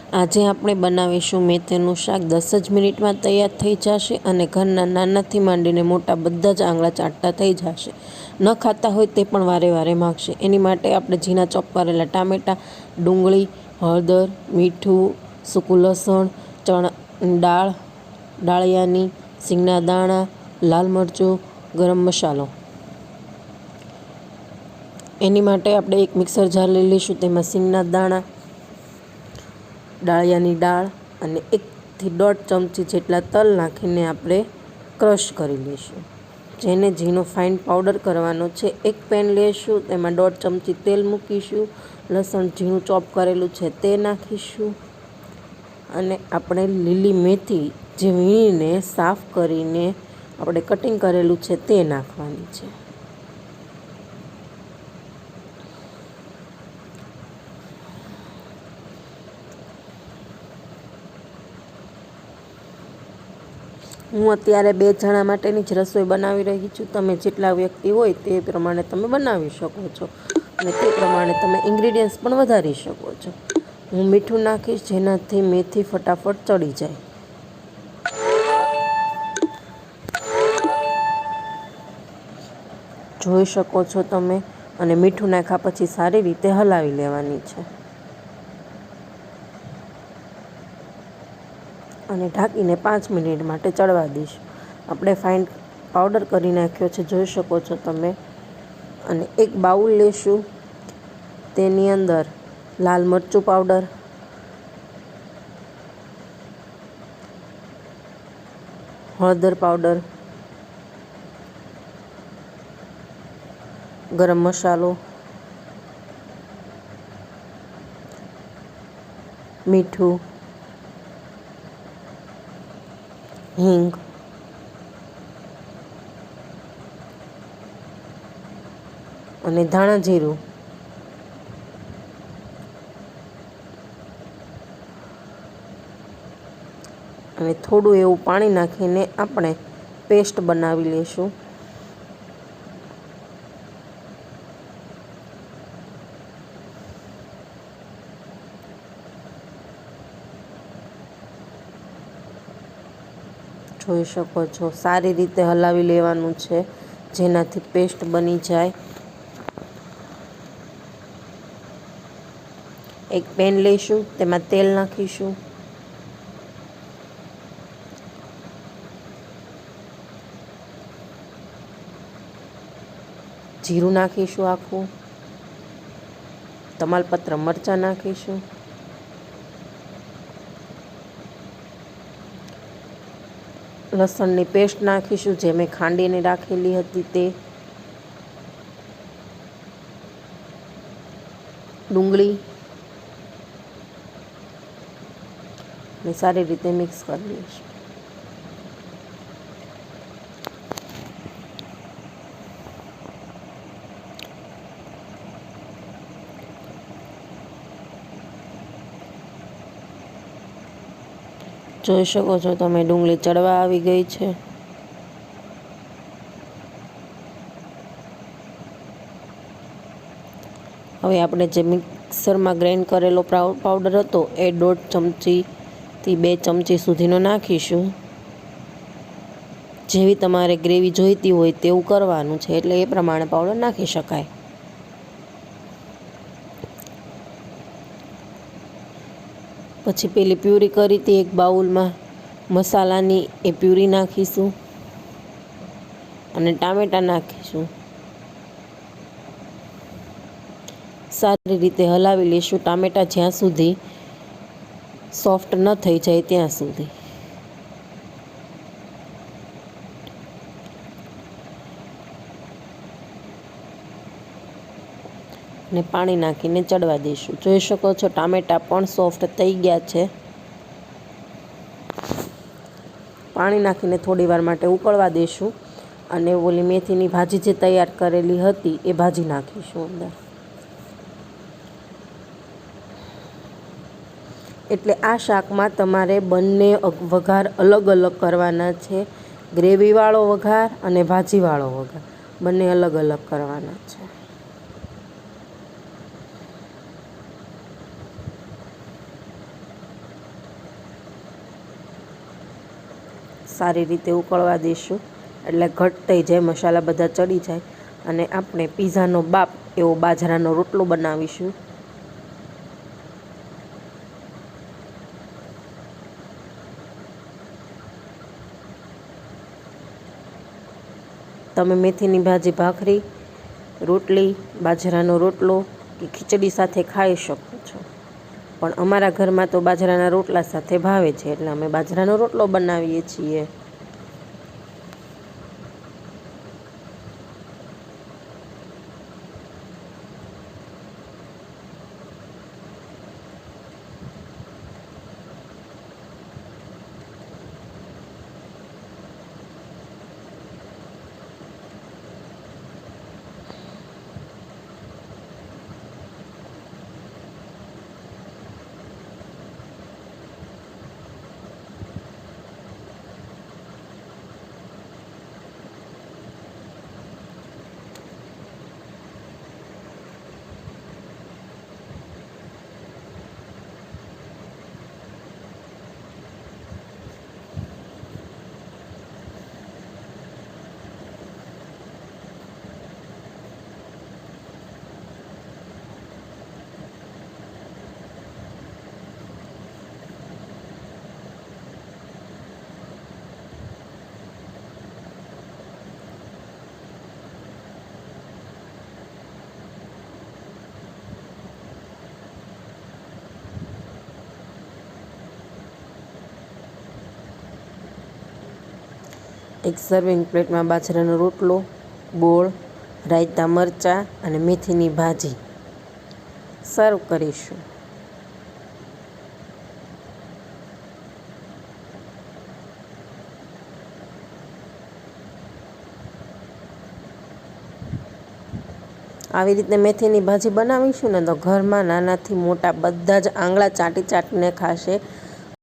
આજે આપણે બનાવીશું મેથીનું શાક 10 જ મિનિટમાં તૈયાર થઈ જશે અને ઘરના નાનાથી માંડીને મોટા બધા જ આંગળા ચાટતા થઈ જશે। ન ખાતા હોય તે પણ વારે વારે માગશે। એની માટે આપણે ઝીણા ચોપ કરેલા ટામેટાં, ડુંગળી, હળદર, મીઠું, સૂકું લસણ, દાળ, ડાળિયાની, સિંગના દાણા, લાલ મરચું, ગરમ મસાલો। એની માટે આપણે એક મિક્સર જાર લઈ લઈશું। તેમાં સિંગના દાણા, ડાળિયાની દાળ અને 1 થી 1.5 ચમચી જેટલા તલ નાખીને આપણે ક્રશ કરી લઈશું, જેને ઝીણો ફાઇન પાવડર કરવાનો છે। એક પેન લઈશું, તેમાં 1.5 ચમચી તેલ મૂકીશું, લસણ ઝીણું ચોપ કરેલું છે તે નાખીશું અને આપણે લીલી મેથી જે વીણીને સાફ કરીને આપણે કટિંગ કરેલું છે તે નાખવાની છે। હું અત્યારે 2 જણા માટેની જ રસોઈ બનાવી રહી છું। તમે જેટલા વ્યક્તિ હોય તે પ્રમાણે તમે બનાવી શકો છો અને તે પ્રમાણે તમે ઇન્ગ્રીડિયન્ટ્સ પણ વધારી શકો છો। હું મીઠું નાખીશ, જેનાથી મેથી ફટાફટ ચડી જાય। જોઈ શકો છો તમે, અને મીઠું નાખ્યા પછી સારી રીતે હલાવી લેવાની છે અને ઢાંકીને 5 મિનિટ માટે ચડવા દઈશું। આપણે ફાઇન પાવડર કરી નાખ્યો છે, જોઈ શકો છો તમે। અને એક બાઉલ લેશું, તેની અંદર લાલ મરચું પાવડર, હળદર પાવડર, ગરમ મસાલો, મીઠું, હિંગ અને ધાણા જીરું અને થોડું એવું પાણી નાખીને આપણે પેસ્ટ બનાવી લઈશું। જોઈ શકો છો, સારી રીતે હલાવી લેવાનું છે, જેનાથી પેસ્ટ બની જાય। એક પેન લઈશું, તેમાં તેલ નાખીશું, જીરું નાખીશું આખું, તમાલપત્ર મરચાં નાખીશું, લસણની પેસ્ટ નાખીશું જે મેં ખાંડીને રાખેલી હતી તે, ડુંગળી ને સારી રીતે મિક્સ કરી લઈશું। જોઈ શકો છો તમે, ડુંગળી ચડવા આવી ગઈ છે। હવે આપણે જે મિક્સરમાં ગ્રાઇન્ડ કરેલો પાવડર હતો એ 1.5 ચમચીથી 2 ચમચી સુધીનો નાખીશું। જેવી તમારે ગ્રેવી જોઈતી હોય તેવું કરવાનું છે, એટલે એ પ્રમાણે પાવડર નાખી શકાય। પછી પેલી પ્યુરી કરી હતી એક બાઉલમાં મસાલાની, એ પ્યુરી નાખીશું અને ટામેટાં નાખીશું। સારી રીતે હલાવી લઈશું, ટામેટાં જ્યાં સુધી સોફ્ટ ન થઈ જાય ત્યાં સુધી। ને પાણી નાખીને ચડવા દઈશું। જોઈ શકો છો ટામેટાં પણ સોફ્ટ થઈ ગયા છે। પાણી નાખીને થોડી વાર માટે ઉકળવા દઈશું અને ઓલી મેથીની ભાજી જે તૈયાર કરેલી હતી એ ભાજી નાખીશું અંદર। એટલે આ શાકમાં તમારે બંને વઘાર અલગ અલગ કરવાના છે। ગ્રેવીવાળો વઘાર અને ભાજીવાળો વઘાર બંને અલગ અલગ કરવાના છે। સારી રીતે ઉકળવા દઈશું, એટલે ઘટ થઈ જાય, મસાલા બધા ચડી જાય અને આપણે પીઝાનો બાપ એવો બાજરાનો રોટલો બનાવીશું. તમે મેથીની ભાજી ભાખરી, રોટલી, બાજરાનો રોટલો કે ખીચડી સાથે ખાઈ શકો છો, પણ અમારા ઘરમાં તો બાજરાના રોટલા સાથે ભાવે છે, એટલે અમે બાજરાનો રોટલો બનાવીએ છીએ. એક સર્વિંગ પ્લેટમાં બાજરાનો રોટલો, ગોળ, રાયતા મરચાં અને મેથીની ભાજી સર્વ કરીશું. આવી રીતે મેથીની ભાજી બનાવીશું ને તો ઘરમાં નાનાથી મોટા બધા જ આંગળા ચાટીને ખાશે